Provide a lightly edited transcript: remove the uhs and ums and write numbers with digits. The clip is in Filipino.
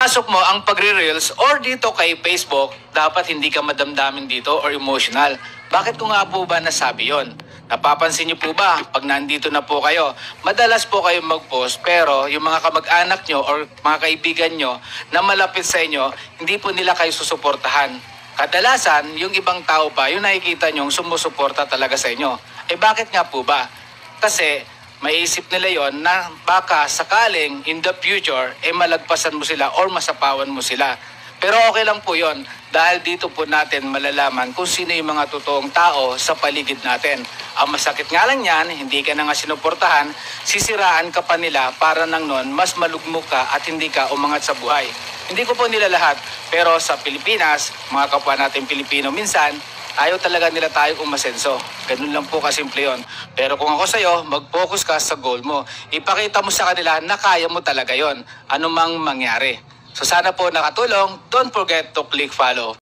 ipasok mo ang pagre-reels or dito kay Facebook, dapat hindi ka madamdamin dito or emotional. Bakit ko nga po ba nasabi yon? Napapansin niyo po ba, pag nandito na po kayo, madalas po kayo mag-post pero yung mga kamag-anak nyo or mga kaibigan nyo na malapit sa inyo, hindi po nila kayo susuportahan. Kadalasan, yung ibang tao pa, yung nakikita nyong sumusuporta talaga sa inyo. Bakit nga po ba? Kasi maiisip nila yon na baka sakaling in the future, malagpasan mo sila or masapawan mo sila. Pero okay lang po yon dahil dito po natin malalaman kung sino yung mga totoong tao sa paligid natin. Ang masakit nga lang yan, hindi ka na nga sinuportahan, sisiraan ka pa nila para nang nun mas malugmok ka at hindi ka umangat sa buhay. Hindi ko po nila lahat, pero sa Pilipinas, mga kapwa natin Pilipino minsan, ayaw talaga nila tayong umasenso. Ganun lang po kasimple yun. Pero kung ako sa'yo, mag-focus ka sa goal mo. Ipakita mo sa kanila na kaya mo talaga yon, anumang mangyari. So sana po nakatulong. Don't forget to click follow.